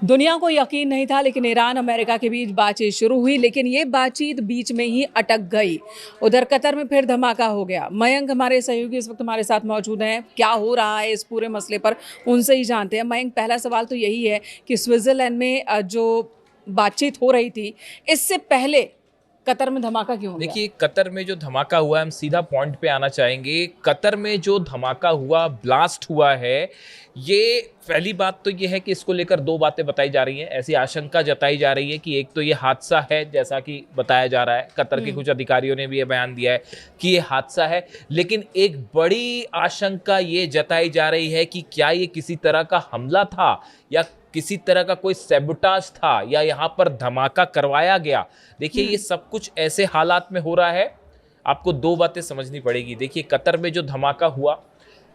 दुनिया को यकीन नहीं था, लेकिन ईरान अमेरिका के बीच बातचीत शुरू हुई, लेकिन ये बातचीत बीच में ही अटक गई। उधर कतर में फिर धमाका हो गया। मयंक हमारे सहयोगी इस वक्त हमारे साथ मौजूद हैं। क्या हो रहा है इस पूरे मसले पर, उनसे ही जानते हैं। मयंक, पहला सवाल तो यही है कि स्विट्जरलैंड में जो बातचीत हो रही थी, इससे पहले कतर में धमाका क्यों हो गया? देखिए, कतर में जो धमाका हुआ है, हम सीधा पॉइंट पे आना चाहेंगे। कतर में जो धमाका हुआ, ब्लास्ट हुआ है, ये पहली बात तो ये है कि इसको लेकर दो बातें बताई जा रही हैं। ऐसी आशंका जताई जा रही है कि एक तो ये हादसा है, जैसा कि बताया जा रहा है। कतर के कुछ अधिकारियों ने भी ये बयान दिया है कि ये हादसा है, लेकिन एक बड़ी आशंका ये जताई जा रही है कि क्या ये किसी तरह का हमला था या किसी तरह का कोई सैबोटाज था या यहाँ पर धमाका करवाया गया। देखिए, ये सब कुछ ऐसे हालात में हो रहा है, आपको दो बातें समझनी पड़ेगी। देखिए, कतर में जो धमाका हुआ,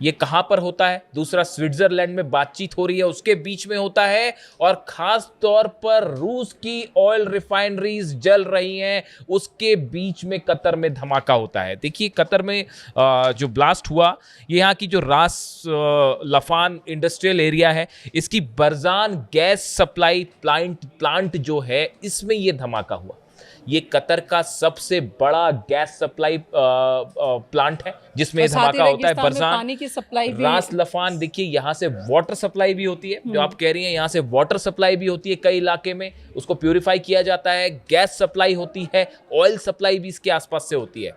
ये कहाँ पर होता है? दूसरा, स्विट्जरलैंड में बातचीत हो रही है, उसके बीच में होता है, और खास तौर पर रूस की ऑयल रिफाइनरीज जल रही हैं, उसके बीच में कतर में धमाका होता है। देखिए, कतर में जो ब्लास्ट हुआ, ये यहाँ की जो रास लफान इंडस्ट्रियल एरिया है, इसकी बरजान गैस सप्लाई प्लांट जो है, इसमें ये धमाका हुआ। ये कतर का सबसे बड़ा गैस सप्लाई प्लांट है, जिसमें ये धमाका होता है। बरजान, पानी की सप्लाई भी, रास लफान, देखिए यहाँ से वाटर सप्लाई भी होती है, जो आप कह रही हैं, यहाँ से वाटर सप्लाई भी होती है कई इलाके में, उसको प्यूरिफाई किया जाता है। गैस सप्लाई होती है, ऑयल सप्लाई भी इसके आसपास से होती है।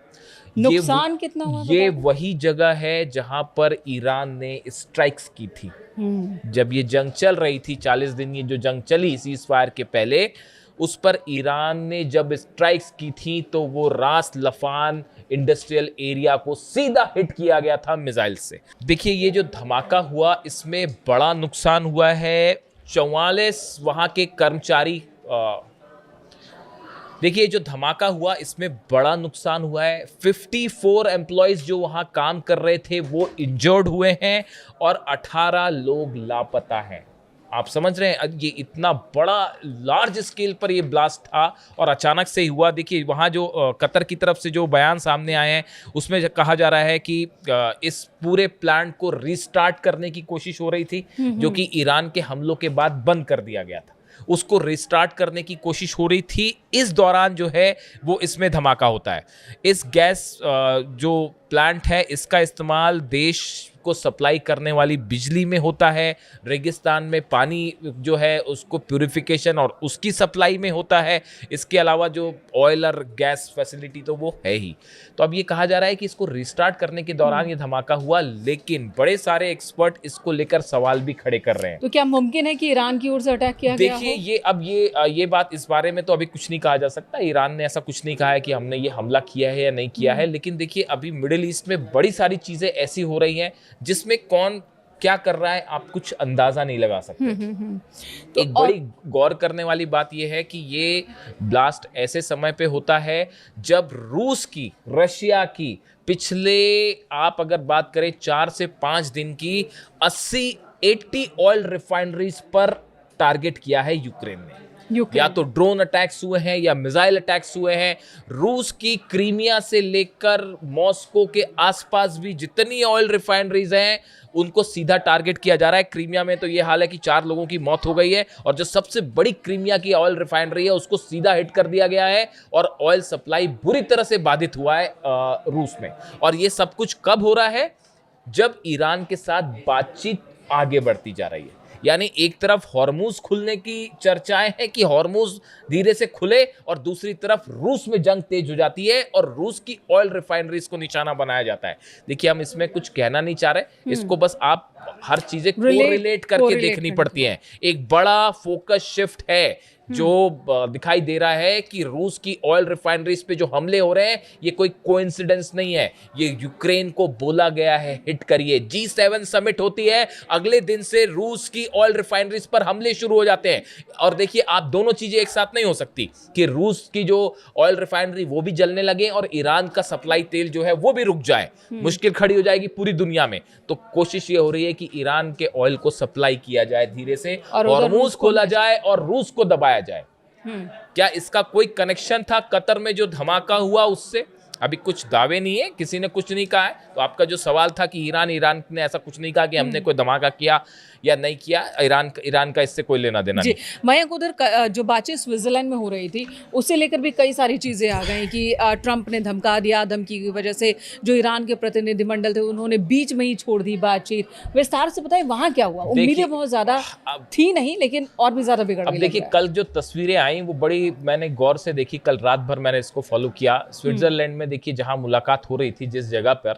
नुकसान कितना हुआ? ये वही जगह है जहां पर ईरान ने स्ट्राइक्स की थी। जब ये जंग चल रही थी, 40 दिन ये जो जंग चली सीज फायर के पहले, उस पर ईरान ने जब स्ट्राइक्स की थी, तो वो रास लफान इंडस्ट्रियल एरिया को सीधा हिट किया गया था मिसाइल से। देखिए, ये जो धमाका हुआ, इसमें बड़ा नुकसान हुआ है। 44 वहां के कर्मचारी, देखिए, जो धमाका हुआ, इसमें बड़ा नुकसान हुआ है। 54 एम्प्लॉयज जो वहां काम कर रहे थे, वो इंजर्ड हुए हैं, और 18 लोग लापता हैं। आप समझ रहे हैं, ये इतना बड़ा लार्ज स्केल पर ये ब्लास्ट था और अचानक से ही हुआ। देखिए, वहाँ जो कतर की तरफ से जो बयान सामने आए हैं, उसमें कहा जा रहा है कि इस पूरे प्लांट को रिस्टार्ट करने की कोशिश हो रही थी, जो कि ईरान के हमलों के बाद बंद कर दिया गया था। उसको रिस्टार्ट करने की कोशिश हो रही थी, इस दौरान जो है वो इसमें धमाका होता है। इस गैस जो प्लांट है, इसका इस्तेमाल देश को सप्लाई करने वाली बिजली में होता है। रेगिस्तान में पानी जो है उसको प्यूरिफिकेशन और उसकी सप्लाई में होता है। इसके अलावा जो ऑयल और गैस फैसिलिटी तो वो है ही। तो अब ये कहा जा रहा है कि इसको रिस्टार्ट करने के दौरान ये धमाका हुआ, लेकिन बड़े सारे एक्सपर्ट इसको लेकर सवाल भी खड़े कर रहे हैं। तो क्या मुमकिन है कि ईरान की ओर से अटैक किया गया हो? देखिए, ये बात, इस बारे में तो अभी कुछ नहीं कहा जा सकता। ईरान ने ऐसा कुछ नहीं कहा है कि हमने ये हमला किया है या नहीं किया है, लेकिन देखिए, अभी मिडिल ईस्ट में बड़ी सारी चीजें ऐसी हो रही हैं जिसमें कौन क्या कर रहा है आप कुछ अंदाजा नहीं लगा सकते। तो एक बड़ी गौर करने वाली बात यह है कि ये ब्लास्ट ऐसे समय पे होता है जब रूस की, रशिया की पिछले, आप अगर बात करें 4 से 5 दिन की, 80 ऑयल रिफाइनरीज पर टारगेट किया है यूक्रेन ने। या तो ड्रोन अटैक्स हुए हैं या मिसाइल अटैक्स हुए हैं। रूस की क्रीमिया से लेकर मॉस्को के आसपास भी जितनी ऑयल रिफाइनरीज हैं, उनको सीधा टारगेट किया जा रहा है। क्रीमिया में तो ये हाल है कि 4 लोगों की मौत हो गई है, और जो सबसे बड़ी क्रीमिया की ऑयल रिफाइनरी है, उसको सीधा हिट कर दिया गया है, और ऑयल सप्लाई बुरी तरह से बाधित हुआ है रूस में। और ये सब कुछ कब हो रहा है? जब ईरान के साथ बातचीत आगे बढ़ती जा रही है। यानी एक तरफ हॉर्मुज खुलने की चर्चाएं हैं कि हॉर्मुज धीरे से खुले, और दूसरी तरफ रूस में जंग तेज हो जाती है और रूस की ऑयल रिफाइनरीज को निशाना बनाया जाता है। देखिए, हम इसमें कुछ कहना नहीं चाह रहे, इसको बस आप हर चीजें कोरिलेट करके देखनी पड़ती हैं। एक बड़ा फोकस शिफ्ट है जो दिखाई दे रहा है कि रूस की ऑयल रिफाइनरीज पे जो हमले हो रहे हैं, ये कोई कोइंसिडेंस नहीं है। ये यूक्रेन को बोला गया है हिट करिए। G7 समिट होती है, अगले दिन से रूस की ऑयल रिफाइनरीज पर हमले शुरू हो जाते हैं। और देखिए, आप दोनों चीजें एक साथ नहीं हो सकती कि रूस की जो ऑयल रिफाइनरी वो भी जलने लगे और ईरान का सप्लाई तेल जो है वो भी रुक जाए। मुश्किल खड़ी हो जाएगी पूरी दुनिया में। तो कोशिश ये हो रही है कि ईरान के ऑयल को सप्लाई किया जाए धीरे से, हॉर्मुज खोला जाए और रूस को दबाया जाए। क्या इसका कोई कनेक्शन था कतर में जो धमाका हुआ उससे? अभी कुछ दावे नहीं है, किसी ने कुछ नहीं कहा है। तो आपका जो सवाल था कि ईरान ने ऐसा कुछ नहीं कहा कि हमने कोई धमाका किया, या नहीं किया, ईरान का इससे कोई लेना देना जी नहीं। मयंक, उधर जो बातचीत स्विट्जरलैंड में हो रही थी उसे लेकर भी कई सारी चीज़ें आ गई कि ट्रंप ने धमका दिया, धमकी की वजह से जो ईरान के प्रतिनिधिमंडल थे उन्होंने बीच में ही छोड़ दी बातचीत। विस्तार से बताएं वहाँ क्या हुआ? उम्मीदें बहुत ज़्यादा थी नहीं, लेकिन और भी ज़्यादा बिगड़ गई। अब देखिए कल जो तस्वीरें आई वो बड़ी मैंने गौर से देखी, कल रात भर मैंने इसको फॉलो किया। स्विट्जरलैंड में देखिए जहां मुलाकात हो रही थी जिस जगह पर,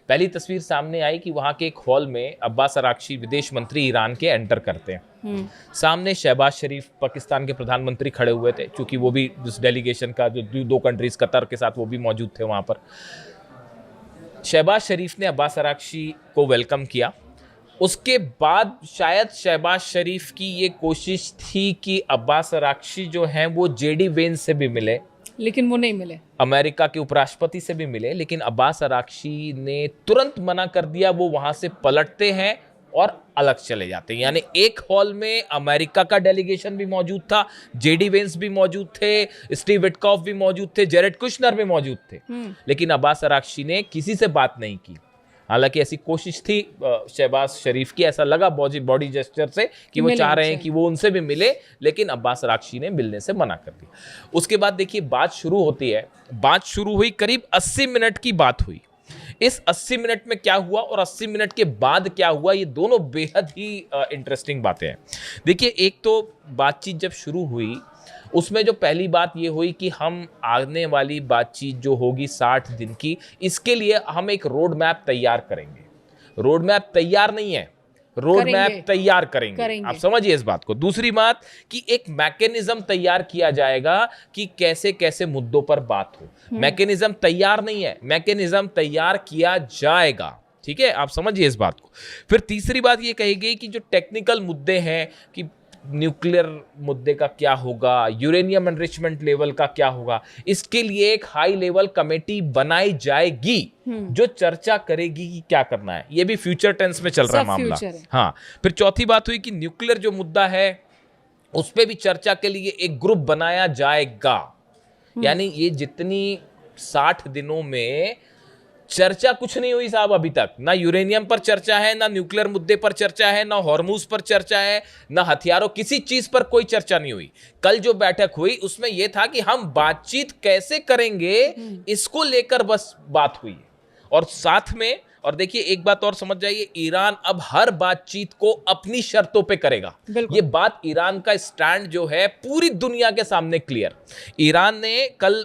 पहली तस्वीर सामने आई कि वहां के एक हॉल में अब्बास अराक्ची विदेश मंत्री ईरान के एंटर करते हैं। सामने शहबाज शरीफ पाकिस्तान के प्रधानमंत्री खड़े हुए थे, क्योंकि वो भी उस डेलीगेशन का जो दो कंट्रीज कतर के साथ वो भी मौजूद थे वहां पर। शहबाज शरीफ ने अब्बास अराक्ची को वेलकम किया। उसके बाद शायद शहबाज शरीफ की ये कोशिश थी कि अब्बास अराक्ची जो हैं वो जेडी वेंस से भी मिले, लेकिन वो नहीं मिले। अमेरिका के उपराष्ट्रपति से भी मिले, लेकिन अब्बास अराक्ची ने तुरंत मना कर दिया। वो वहां से पलटते हैं और अलग चले जाते हैं। यानी एक हॉल में अमेरिका का डेलीगेशन भी मौजूद था, जेडी वेंस भी मौजूद थे, स्टीव विटकॉफ भी मौजूद थे, जेरेड कुशनर भी मौजूद थे, लेकिन अब्बास अराक्ची ने किसी से बात नहीं की। हालांकि ऐसी कोशिश थी शहबाज शरीफ की, ऐसा लगा बॉडी जेस्चर से कि वो चाह रहे हैं कि वो उनसे भी मिले, लेकिन अब्बास अराक्ची ने मिलने से मना कर दिया। उसके बाद देखिए बात शुरू होती है। बात शुरू हुई, करीब 80 मिनट की बात हुई। इस 80 मिनट में क्या हुआ और 80 मिनट के बाद क्या हुआ, ये दोनों बेहद ही इंटरेस्टिंग बातें हैं। देखिए एक तो बातचीत जब शुरू हुई उसमें जो पहली बात ये हुई कि हम आने वाली बातचीत जो होगी 60 दिन की, इसके लिए हम एक रोड मैप तैयार करेंगे। रोड मैप तैयार नहीं है, रोड मैप तैयार करेंगे। आप समझिए इस बात को। दूसरी बात कि एक मैकेनिज्म तैयार किया जाएगा कि कैसे कैसे मुद्दों पर बात हो। मैकेनिज्म तैयार नहीं है, मैकेनिज्म तैयार किया जाएगा। ठीक है, आप समझिए इस बात को। फिर तीसरी बात ये कही गई कि जो टेक्निकल मुद्दे हैं कि न्यूक्लियर मुद्दे का क्या होगा, यूरेनियम एनरिचमेंट लेवल का क्या होगा, इसके लिए एक हाई लेवल कमेटी बनाई जाएगी जो चर्चा करेगी कि क्या करना है। ये भी फ्यूचर टेंस में चल रहा है मामला। हाँ, फिर चौथी बात हुई कि न्यूक्लियर जो मुद्दा है उस पर भी चर्चा के लिए एक ग्रुप बनाया जाएगा। यानी ये जितनी 60 दिनों में चर्चा कुछ नहीं हुई साहब अभी तक। ना यूरेनियम पर चर्चा है, ना न्यूक्लियर मुद्दे पर चर्चा है, ना हॉर्मूज पर चर्चा है, ना हथियारों, किसी चीज पर कोई चर्चा नहीं हुई। कल जो बैठक हुई उसमें यह था कि हम बातचीत कैसे करेंगे इसको लेकर बस बात हुई। और साथ में, और देखिए एक बात और समझ जाइए, ईरान अब हर बातचीत को अपनी शर्तों पे करेगा। ये बात ईरान का स्टैंड जो है पूरी दुनिया के सामने क्लियर। ईरान ने कल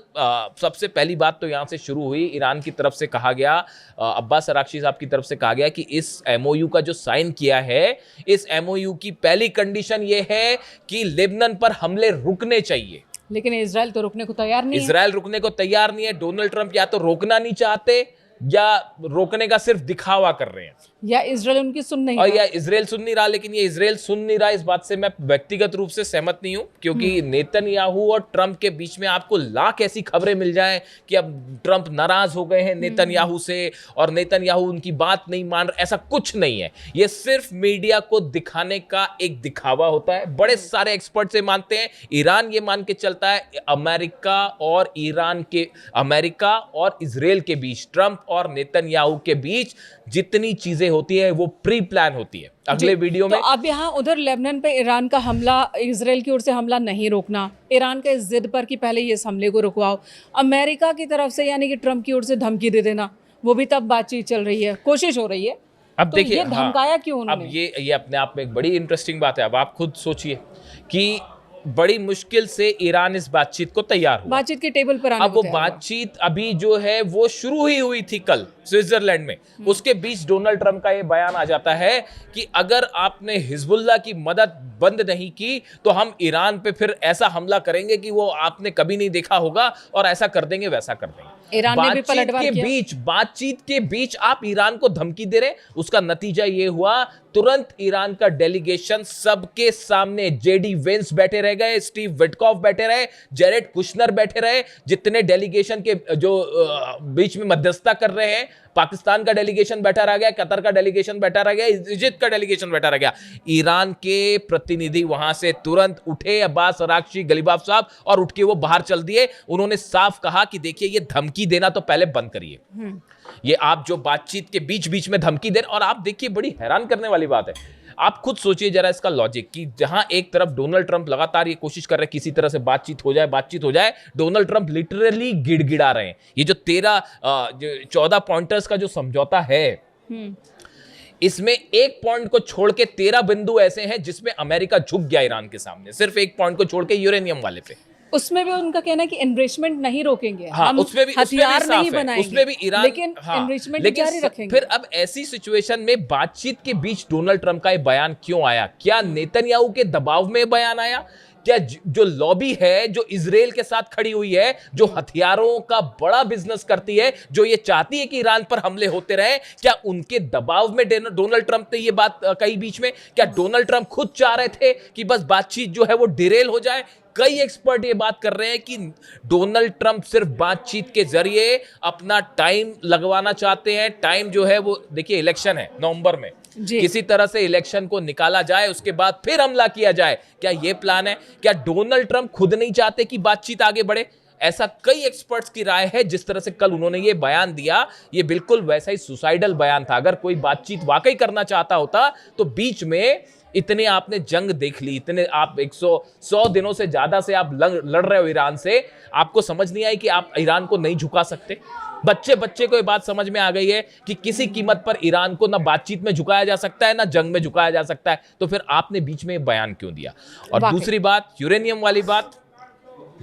सबसे पहली बात तो यहां से शुरू हुई, ईरान की तरफ से कहा गया, अब्बास अराक्ची साहब की तरफ से कहा गया कि इस एमओयू का जो साइन किया है, इस एमओयू की पहली कंडीशन ये है कि लेबनान पर हमले रुकने चाहिए। लेकिन इजराइल तो रुकने को तैयार नहीं है। इजराइल रुकने को तैयार नहीं है। डोनाल्ड ट्रंप या तो रोकना नहीं चाहते या रोकने का सिर्फ दिखावा कर रहे हैं, या इजराइल उनकी सुन नहीं और रहा। या इजराइल सुन नहीं रहा। लेकिन ये इजराइल सुन नहीं रहा, इस बात से मैं व्यक्तिगत रूप से सहमत नहीं हूं, क्योंकि नेतन्याहू और ट्रंप के बीच में आपको लाख ऐसी खबरें मिल जाए कि अब ट्रंप नाराज हो गए हैं नेतन्याहू से और नेतन्याहू उनकी बात नहीं मान रहे। ऐसा कुछ नहीं है, ये सिर्फ मीडिया को दिखाने का एक दिखावा होता है। बड़े सारे एक्सपर्ट से मानते हैं, ईरान ये मान के चलता है, अमेरिका और इजराइल के बीच, ट्रंप और नेतन्याहू के बीच जितनी चीजें होती है वो प्री प्लान होती है। अगले वीडियो में तो अब यहाँ उधर लेबनान पे ईरान का हमला, इजराइल की ओर से हमला नहीं रोकना, ईरान का इस जिद पर कि पहले ये इस हमले को रुकवाओ, अमेरिका की तरफ से यानी कि ट्रंप की ओर से धमकी दे देना, वो भी तब बातचीत चल रही है, कोशिश हो रही है। अब तो देखिए ये धमकाया क्यों उन्होंने? अब ये अपने आप में एक बड़ी इंटरेस्टिंग बात है। अब आप खुद सोचिए कि बड़ी मुश्किल से ईरान इस बातचीत को तैयार हुआ, बातचीत के टेबल पर आने अब वो बातचीत अभी जो है वो शुरू ही हुई थी कल स्विट्जरलैंड में। उसके बीच डोनाल्ड ट्रंप का ये बयान आ जाता है कि अगर आपने हिजबुल्लाह की मदद बंद नहीं की तो हम ईरान पे फिर ऐसा हमला करेंगे कि वो आपने कभी नहीं देखा होगा, और ऐसा कर देंगे, वैसा कर देंगे। ईरान ने भी पलटवार किया। बातचीत के बीच आप ईरान को धमकी दे रहे। उसका नतीजा ये हुआ, तुरंत ईरान का डेलीगेशन सबके सामने, जेडी वेंस बैठे रह गए, स्टीव विटकॉफ बैठे रहे, जेरेड कुशनर बैठे रहे, जितने डेलीगेशन के जो बीच में मध्यस्थता कर रहे हैं, पाकिस्तान का डेलीगेशन बैठा रह गया, कतर का डेलीगेशन बैठा रह गया, इजिप्ट का डेलीगेशन बैठा रह गया। ईरान के प्रतिनिधि वहां से तुरंत उठे, अब्बास अराक्ची, गलीबाफ साहब, और उठ के वो बाहर चल दिए। उन्होंने साफ कहा कि देखिए ये धमकी देना तो पहले बंद करिए, ये आप जो बातचीत के बीच बीच में धमकी दे रहे। और आप देखिए बड़ी हैरान करने वाली बात है, आप खुद सोचिए जरा इसका लॉजिक कि जहां एक तरफ डोनाल्ड ट्रंप लगातार ये कोशिश कर रहे हैं किसी तरह से बातचीत हो जाए, डोनाल्ड ट्रंप लिटरली गिड़गिड़ा रहे हैं। ये जो 14 पॉइंटर्स का जो समझौता है, इसमें एक पॉइंट को छोड़ के 13 बिंदु ऐसे हैं जिसमें अमेरिका झुक गया ईरान के सामने, सिर्फ एक पॉइंट को छोड़ के, यूरेनियम वाले पे। उसमें भी उनका कहना है कि एनरिचमेंट नहीं रोकेंगे, हाँ, हम हथियार नहीं बनाएंगे, उसमें भी ईरान, लेकिन हाँ, एनरिचमेंट लेकिन जारी रखेंगे। फिर अब ऐसी सिचुएशन में बातचीत के बीच डोनाल्ड ट्रंप का ये बयान क्यों आया? क्या नेतन्याहू के दबाव में बयान आया? क्या जो लॉबी है, जो इजराइल के साथ खड़ी हुई है, जो हथियारों का बड़ा बिजनेस करती है, जो ये चाहती है कि ईरान पर हमले होते रहे, क्या उनके दबाव में डोनाल्ड ट्रंप ने ये बात कही बीच में? क्या डोनाल्ड ट्रंप खुद चाह रहे थे कि बस बातचीत जो है वो डिरेल हो जाए? कई एक्सपर्ट ये बात कर रहे हैं कि डोनाल्ड ट्रंप सिर्फ बातचीत के जरिए अपना टाइम लगवाना चाहते हैं। टाइम जो है वो, देखिए इलेक्शन है नवंबर में, किसी तरह से इलेक्शन को निकाला जाए, उसके बाद फिर हमला किया जाए। क्या ये प्लान है? क्या डोनाल्ड ट्रंप खुद नहीं चाहते कि बातचीत आगे बढ़े? ऐसा कई एक्सपर्ट्स की राय है। जिस तरह से कल उन्होंने ये बयान दिया, ये बिल्कुल वैसा ही सुसाइडल बयान था। अगर कोई बातचीत वाकई करना चाहता होता तो बीच में इतने आपने जंग देख ली, इतने आप 100 दिनों से ज्यादा से आप लड़ रहे हो ईरान से, आपको समझ नहीं आई कि आप ईरान को नहीं झुका सकते? बच्चे को ये बात समझ में आ गई है कि किसी कीमत पर ईरान को ना बातचीत में झुकाया जा सकता है, ना जंग में झुकाया जा सकता है। तो फिर आपने बीच में बयान क्यों दिया? और दूसरी बात, यूरेनियम वाली बात,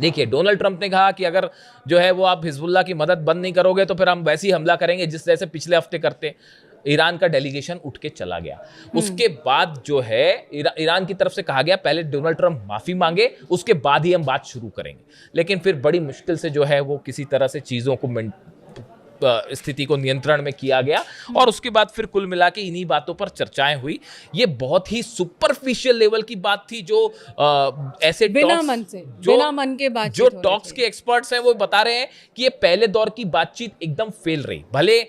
देखिए डोनाल्ड ट्रंप ने कहा कि अगर जो है वो आप हिजबुल्लाह की मदद बंद नहीं करोगे तो फिर हम वैसे ही हमला करेंगे जिस जैसे पिछले हफ्ते करते। ईरान का डेलीगेशन उठ के चला गया। उसके बाद जो है ईरान की तरफ से कहा गया पहले डोनाल्ड ट्रंप माफी मांगे, उसके बाद ही हम बात शुरू करेंगे। लेकिन फिर बड़ी मुश्किल से जो है वो किसी तरह से चीजों को स्थिति को नियंत्रण में किया गया और उसके बाद फिर कुल मिला के इन्हीं बातों पर चर्चाएं हुई। ये बहुत ही सुपरफिशियल लेवल की बात थी जो ऐसे बिना मन के बातचीत, जो टॉक्स के एक्सपर्ट्स हैं वो बता रहे हैं कि ये पहले दौर की बातचीत एकदम फेल रही। भले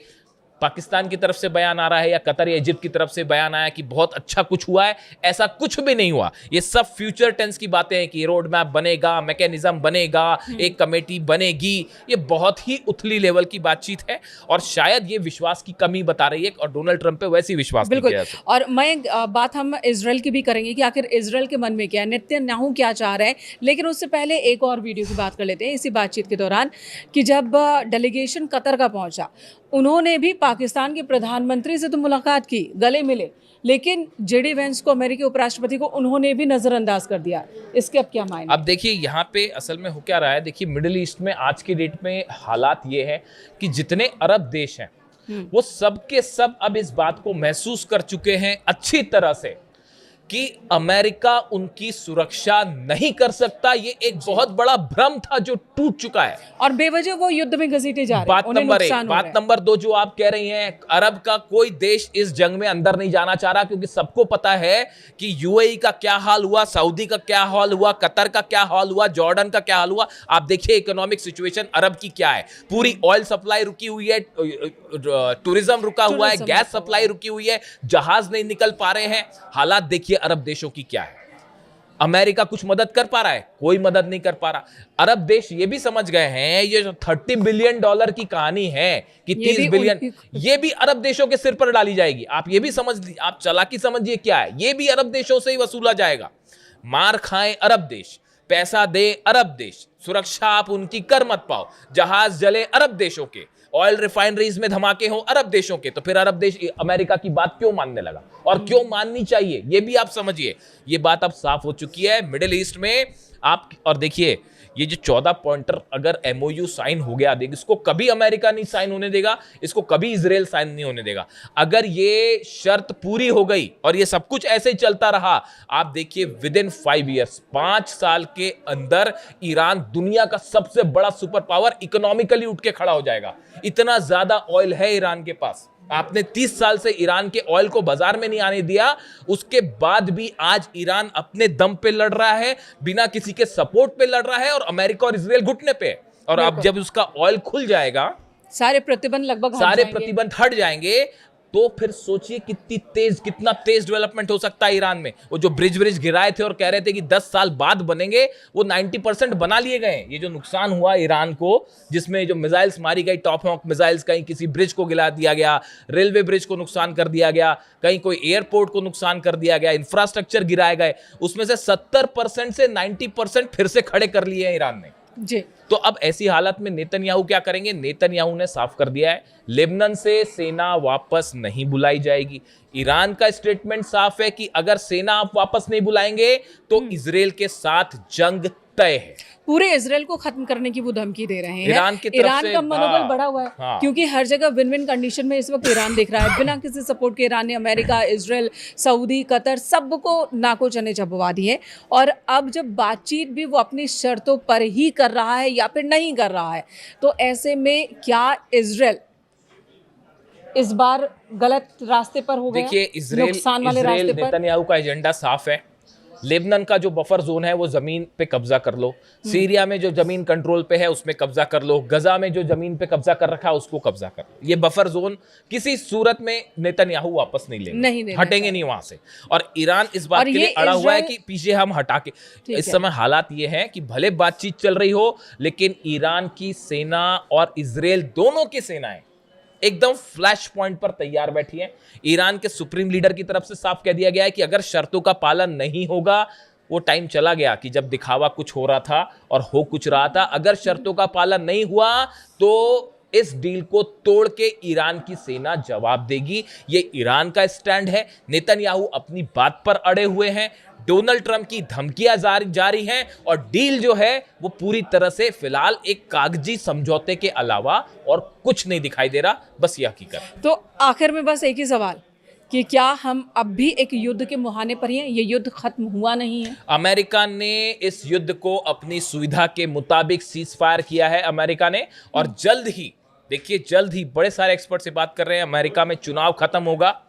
पाकिस्तान की तरफ से बयान आ रहा है या कतर या इजिप्ट की तरफ से बयान आया कि बहुत अच्छा कुछ हुआ है, ऐसा कुछ भी नहीं हुआ। ये सब फ्यूचर टेंस की बातें हैं कि रोड मैप बनेगा, मैकेनिज्म बनेगा, एक कमेटी बनेगी। ये बहुत ही उथली लेवल की बातचीत है और शायद ये विश्वास की कमी बता रही है और डोनाल्ड ट्रंप पे वैसे ही विश्वास नहीं किया। और मैं बात हम इजराइल की भी करेंगे कि आखिर इजराइल के मन में क्या है, नेतन्याहू क्या चाह रहे हैं। लेकिन उससे पहले एक और वीडियो की बात कर लेते हैं इसी बातचीत के दौरान कि जब डेलीगेशन कतर का पहुंचा, उन्होंने भी पाकिस्तान के प्रधानमंत्री से तो मुलाकात की, गले मिले, लेकिन जेडी वेंस को, अमेरिकी उपराष्ट्रपति को, उन्होंने भी नजरअंदाज कर दिया। इसके अब क्या मायने? अब देखिए यहाँ पे असल में हो क्या रहा है। देखिए मिडिल ईस्ट में आज की डेट में हालात ये है कि जितने अरब देश हैं वो सब के सब अब इस बात को महसूस कर चुके हैं अच्छी तरह से कि अमेरिका उनकी सुरक्षा नहीं कर सकता। ये एक बहुत बड़ा भ्रम था जो टूट चुका है और बेवजह वो युद्ध में घसीटे जा रहे हैं। बात नंबर 1। बात नंबर 2 जो आप कह रही हैं, अरब का कोई देश इस जंग में अंदर नहीं जाना चाह रहा क्योंकि सबको पता है कि यूएई का क्या हाल हुआ, सऊदी का क्या हाल हुआ, कतर का क्या हाल हुआ, जॉर्डन का क्या हाल हुआ। आप देखिए इकोनॉमिक सिचुएशन अरब की क्या है। पूरी ऑयल सप्लाई रुकी हुई है, टूरिज्म रुका हुआ है, गैस सप्लाई रुकी हुई है, जहाज नहीं निकल पा रहे हैं। हालात देखिए अरब देशों की क्या है। अमेरिका कुछ मदद कर पा रहा है? कोई मदद नहीं कर पा रहा। अरब देश ये भी समझ गए हैं ये जो $30 बिलियन की कहानी है कि 30 बिलियन ये भी अरब देशों के सिर पर डाली जाएगी। आप ये भी समझ लीजिए, आप चालाकी समझिए क्या है, ये भी अरब देशों से ही वसूला जाएगा। मार खाएं अरब देश, पैसा दे अरब देश, सुरक्षा आप उनकी कर मत पाओ, जहाज जले अरब देशों के, ऑयल रिफाइनरीज में धमाके हो अरब देशों के, तो फिर अरब देश अमेरिका की बात क्यों मानने लगा और क्यों माननी चाहिए? ये भी आप समझिए। ये बात अब साफ हो चुकी है मिडिल ईस्ट में आप। और देखिए ये जो 14 पॉइंटर अगर एमओयू साइन हो गया, देखिए इसको कभी अमेरिका नहीं साइन होने देगा, इसको कभी इजराइल साइन नहीं होने देगा। अगर ये शर्त पूरी हो गई और ये सब कुछ ऐसे ही चलता रहा, आप देखिए विद इन 5 ईयर्स, 5 साल के अंदर ईरान दुनिया का सबसे बड़ा सुपर पावर इकोनॉमिकली उठ के खड़ा हो जाएगा। इतना ज्यादा ऑयल है ईरान के पास। आपने 30 साल से ईरान के ऑयल को बाजार में नहीं आने दिया, उसके बाद भी आज ईरान अपने दम पे लड़ रहा है, बिना किसी के सपोर्ट पे लड़ रहा है और अमेरिका और इजराइल घुटने पे। और अब जब उसका ऑयल खुल जाएगा, सारे प्रतिबंध लगभग सारे प्रतिबंध हट जाएंगे, तो फिर सोचिए कितना तेज डेवलपमेंट हो सकता है ईरान में। वो जो ब्रिज गिराए थे और कह रहे थे कि 10 साल बाद बनेंगे, वो 90% बना लिए गए। ये जो नुकसान हुआ ईरान को, जिसमें जो मिसाइल्स मारी गई, टॉपहॉक मिसाइल्स, कहीं किसी ब्रिज को गिरा दिया गया, रेलवे ब्रिज को नुकसान कर दिया गया, कहीं कोई एयरपोर्ट को नुकसान कर दिया गया, इंफ्रास्ट्रक्चर गिराए गए, उसमें से 70% से 90% फिर से खड़े कर लिए हैं ईरान ने जी। तो अब ऐसी हालत में नेतन्याहू क्या करेंगे? नेतन्याहू ने साफ कर दिया है, लेबनान से सेना वापस नहीं बुलाई जाएगी। ईरान का स्टेटमेंट साफ है कि अगर सेना आप वापस नहीं बुलाएंगे तो इजराइल के साथ जंग तय है। पूरे इजराइल को खत्म करने की वो धमकी दे रहे हैं। ईरान की तरफ ईरान से का मनोबल बढ़ा हुआ है, क्योंकि हर जगह विन विन कंडीशन में इस वक्त ईरान दिख रहा है। बिना किसी सपोर्ट के ईरान ने अमेरिका, इजराइल, सऊदी, कतर सबको नाको चने चबवा दिए। और अब जब बातचीत भी वो अपनी शर्तों पर ही कर रहा है या फिर नहीं कर रहा है, तो ऐसे में क्या इजराइल इस बार गलत रास्ते पर हो गया? देखिए, इजराइल नेतन्याहू का एजेंडा साफ है। लेबनान का जो बफर जोन है वो जमीन पे कब्जा कर लो, सीरिया में जो जमीन कंट्रोल पे है उसमें कब्जा कर लो, गजा में जो जमीन पे कब्जा कर रखा है उसको कब्जा कर लो। ये बफर जोन किसी सूरत में नेतन्याहू वापस नहीं लेंगे, हटेंगे नहीं वहां से। और ईरान इस बात के लिए अड़ा हुआ है कि पीछे हम हटा के। इस समय हालात ये हैं कि भले बातचीत चल रही हो, लेकिन ईरान की सेना और इजराइल दोनों की सेनाएं एकदम फ्लैश पॉइंट पर तैयार बैठी है। ईरान के सुप्रीम लीडर की तरफ से साफ कह दिया गया है कि अगर शर्तों का पालन नहीं होगा, वो टाइम चला गया कि जब दिखावा कुछ हो रहा था और हो कुछ रहा था। अगर शर्तों का पालन नहीं हुआ तो इस डील को तोड़ के ईरान की सेना जवाब देगी। ये ईरान का स्टैंड है। नेतन्याहू अपनी बात पर अड़े हुए हैं, डोनाल्ड ट्रंप की धमकियां जारी हैं और डील जो है वो पूरी तरह से फिलहाल एक कागजी समझौते के अलावा और कुछ नहीं दिखाई दे रहा। बस ये हकीकत है। तो आखिर में बस एक ही सवाल कि क्या हम अब भी एक युद्ध के मुहाने पर हैं? ये युद्ध खत्म हुआ नहीं है। अमेरिका ने इस युद्ध को अपनी सुविधा के मुताबिक सीज फायर किया है अमेरिका ने, और जल्द ही, देखिए जल्द ही, बड़े सारे एक्सपर्ट से बात कर रहे हैं, अमेरिका में चुनाव खत्म होगा,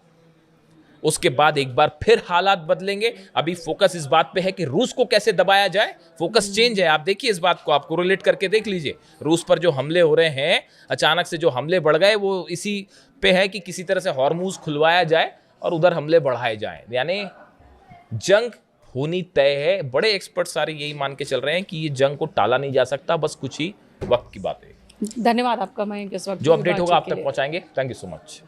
उसके बाद एक बार फिर हालात बदलेंगे। अभी फोकस इस बात पे है कि रूस को कैसे दबाया जाए। फोकस चेंज है। आप देखिए इस बात को, आपको रिलेट करके देख लीजिए। रूस पर जो हमले हो रहे हैं, अचानक से जो हमले बढ़ गए, वो इसी पे है कि किसी तरह से हॉर्मुज खुलवाया जाए और उधर हमले बढ़ाए जाएं। यानी जंग होनी तय है। बड़े एक्सपर्ट सारे यही मान के चल रहे हैं कि ये जंग को टाला नहीं जा सकता, बस कुछ ही वक्त की बात है। धन्यवाद आपका मयंक, इस वक्त जो अपडेट होगा आप तक पहुंचाएंगे। Thank you so much.